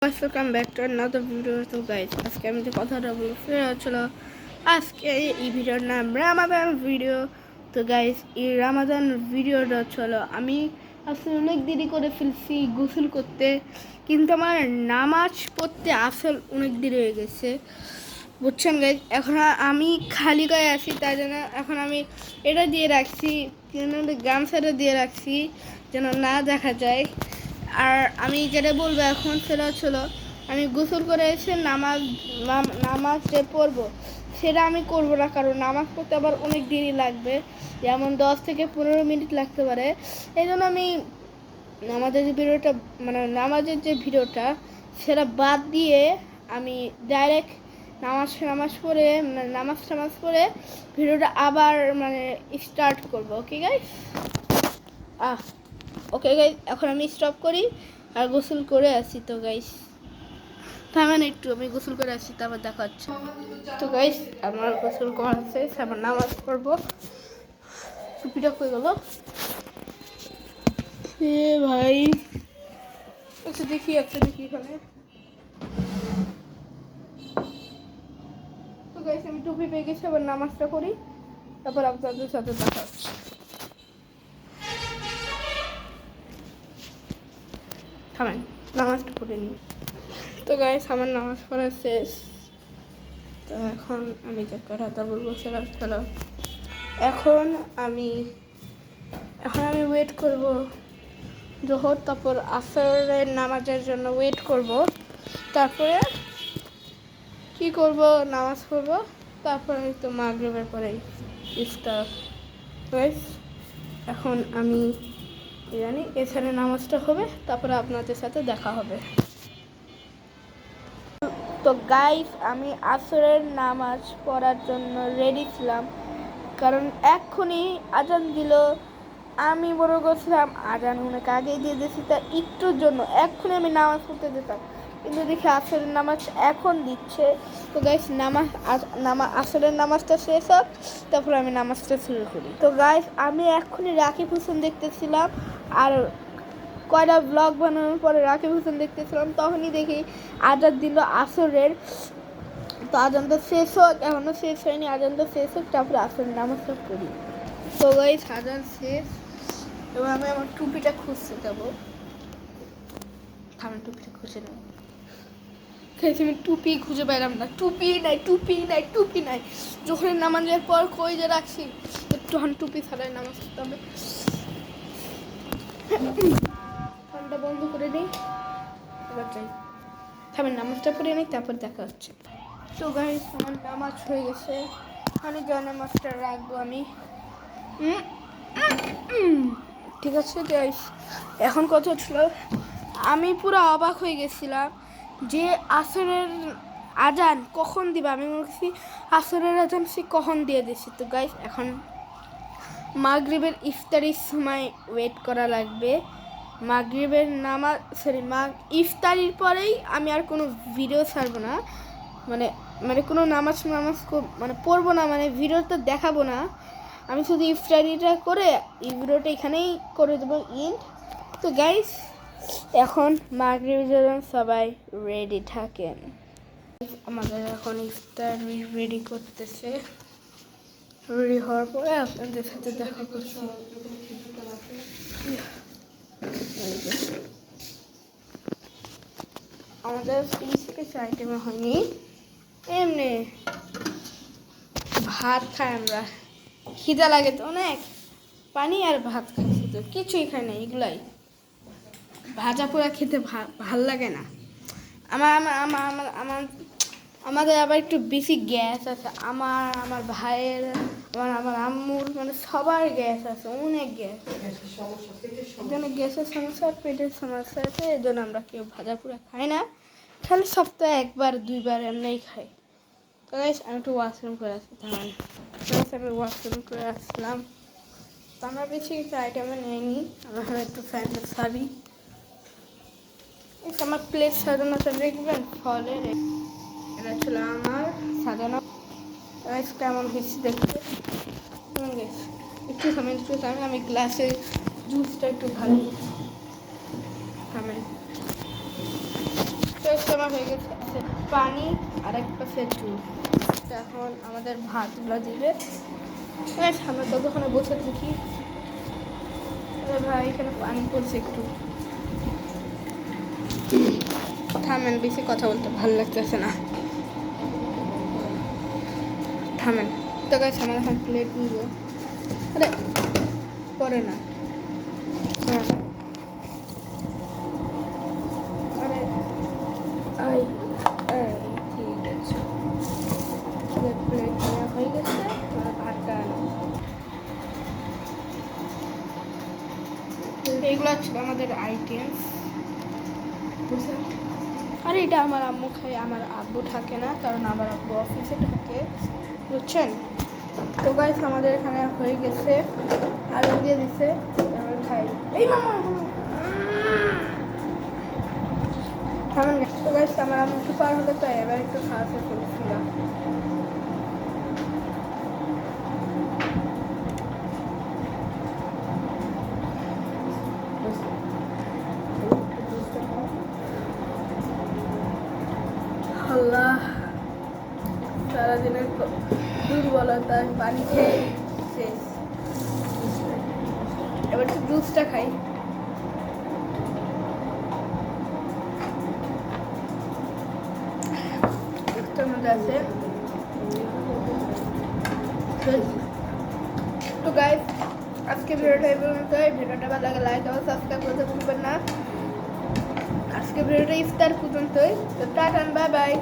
Welcome back to another video. তো guys আজকে আমি যে কথাটা বলবো সেটা হচ্ছিল আজকে এই ভিডিওর নাম রামাদান ভিডিও। তো গাইজ এই রামাদান ভিডিওটা হচ্ছিল আমি আসলে অনেক দেরি করে ফেলছি গোসল করতে, কিন্তু আমার নামাজ পড়তে আসল অনেক দেরি হয়ে গেছে, বুঝছেন গাইজ। এখন আমি খালি গায়ে আছি, তাই জন্য এখন আমি এটা দিয়ে রাখছি, গামছাটা দিয়ে রাখছি যেন না দেখা যায়। আর আমি যেটা বলবো এখন সেটা হচ্ছিল আমি গোসল করে এসে নামাজ যে পড়বো সেটা আমি করবো না, কারণ নামাজ পড়তে আবার অনেক দেরি লাগবে, যেমন 10 থেকে 15 মিনিট লাগতে পারে। এই জন্য আমি নামাজের যে ভিডিওটা সেটা বাদ দিয়ে আমি ডাইরেক্ট নামাজ পড়ে ভিডিওটা আবার স্টার্ট করবো। ওকে গাইস, ওকে গাইস, এখন আমি স্টপ করি আর গোসল করে আসি। তো গাইস থামেন একটু, আমি গোসল করে আসি, তারপর দেখা হচ্ছে। তো গাইস আমার গোসল করা শেষ, আমার নামাজ পড়বো। টুপিটা কই গেল ভাই? একটু দেখি এখানে। তো গাইস আমি টুপি পেয়ে গেছি, আবার নামাজটা করি, তারপর আপনাদের সাথে দেখা হচ্ছে। থামেন, নামাজটা পড়ে নিই। তো গাইস আমার নামাজ পড়া শেষ। তো এখন আমি যে কথাটা বলবো সেটা হলো এখন আমি ওয়েট করব জোহর, তারপর আসরের নামাজের জন্য ওয়েট করব, তারপরে কি করব, নামাজ পড়বো, তারপরে তো মাগরিবের পরেই ইফতার। গাইস এখন আমি জানি এখানে নামাজটা হবে, তারপরে আপনাদের সাথে দেখা হবে। তো গাইস আমি আসরের নামাজ পড়ার জন্য রেডি ছিলাম, কারণ এক্ষুনি আজান দিল। আমি মনে করছিলাম আজান অনেক আগেই দিয়ে দিয়েছি, তা একটুর জন্য এক্ষুনি আমি নামাজ পড়তে যেতাম, কিন্তু দেখি আসরের নামাজ এখন দিচ্ছে। তো গাইস আসরের নামাজটা শেষ হোক, তারপর আমি নামাজটা শুরু করি। তো গাইস আমি এক্ষুনি রাকিব হোসেন দেখতেছিলাম, আর কয়টা ব্লগ বানানোর পরে রাকিব হোসেন দেখতেছিলাম, তখনই দেখি আজান দিল আসরের। তো আজানটা শেষ হোক, এখনও শেষ হয়নি, আজানটা শেষ হোক, তারপরে আসরের নামাজটা পড়ি। তো গাইস আজান শেষ, এবং আমি আমার টুপিটা খুঁজতে যাবো। আমি টুপিটা খুঁজে নেব, আমি টুপি খুঁজে পেলাম না, টুপি নাই। যখন নামাজের পর কই যে রাখছি, একটুখানি টুপি ছাড়াই নামাজ পড়তে হবে। ফোনটা বন্ধ করে নিই, এবার যাই। আমি নামাজটা পড়ে নিই, তারপর দেখা হচ্ছে। তো গাইস আমার নামাজ হয়ে গেছে, আমি নামাজটা রাখবো আমি। ঠিক আছে গাইস, এখন কথা ছিল আমি পুরো অবাক হয়ে গেছিলাম যে আসরের আজান কখন দিবে। আমি মনে করছি আসরের আজান সে কখন দিয়ে দিছি। তো গাইস এখন মাগরিবের ইফতারির সময় ওয়েট করা লাগবে। মাগরিবের ইফতারির পরেই আমি আর কোনো ভিডিও ছাড়বো না, কোনো নামাজ পড়বো না, ভিডিওটা দেখাবো না। আমি শুধু ইফতারিটা করে এই ভিডিওটা এখানেই করে দেবো ইন্ড। তো গাইস এখন মাগরিবের জন্য সবাই রেডি থাকেন। আমাদের এখন ইফতারি রেডি করতেছে, রেডি হওয়ার পরে আপনাদের সাথে দেখা করছি। আমাদের ফ্রিজ থেকে আইটেমে হয়নি, এমনি ভাত খাই আমরা, খিদা লাগে তো অনেক, পানি আর ভাত খাচ্ছি, তো কিছুই খাই না। এগুলাই ভাজা পোড়া খেতে ভাল লাগে না আমার। আমাদের আবার একটু বেশি গ্যাস আছে, আমার ভাইয়ের, আমার আম্মুর, সবার গ্যাস আছে, অনেক গ্যাস। এজন্য গ্যাসের সমস্যা, পেটের সমস্যা আছে, এই জন্য আমরা কেউ ভাজা পোড়া খাই না, খালি সপ্তাহে 1বার 2বার এমনি খাই। তো গাইস আমি একটু ওয়াশরুম করে আসি, আমি ওয়াশরুম করে আসলাম। তো আমরা বেশি কিছু আইটেমে নেইনি, আমরা একটু ফ্যান্ডেল সারি। আমার প্লেট সাজানোটা দেখবেন ফলের, এটা ছিল আমার সাজানো। কেমন হয়েছে দেখতে, একটু থামেন, আমি গ্লাসে জুসটা একটু ঢালি। থামেন। তো আমার হয়ে গেছে পানি আর এক পাশে জুস। এখন আমাদের ভাতগুলো দিবে। আমরা ততক্ষণে বসে থাকি। ভাই এখানে পানি পড়ছে একটু, থামেন, বেশি কথা বলতে ভালো লাগতেছে না, থামেন। তো গাছ আমার এখন প্লেট নিব, আরে পরে না, আরে আই ঠিক আছে, প্লেট নেওয়া হয়ে গেছে। ভাতটা এইগুলো ছিল আমাদের আইটেমস। আর এটা আমার আম্মু খায়, আমার আব্বু থাকে না, কারণ আমার আব্বু অফিসে থাকে, বুঝছেন। তো গাইস আমাদের এখানে হয়ে গেছে, আলু দিয়ে দিছে, আমরা খাই। এই মামা তো গাইস আমার আম্মু একটু পার হলে তাই এবার একটু খাওয়াতে করছিলাম। আল্লাহ, সারাদিনের দুর্বলতা পানি খেয়ে শেষ। এবার একটু জুসটা খাই। একটার মধ্যে আছে। তো গাইস আজকে ভিডিওটা এই পর্যন্তই। ভিডিওটা ভালো লাগে লাইক এবং সাবস্ক্রাইব করতে ভুলবেন না। আজকে ভিডিওটা ইফতার পর্যন্তই। তো টাটা, বাই বাই।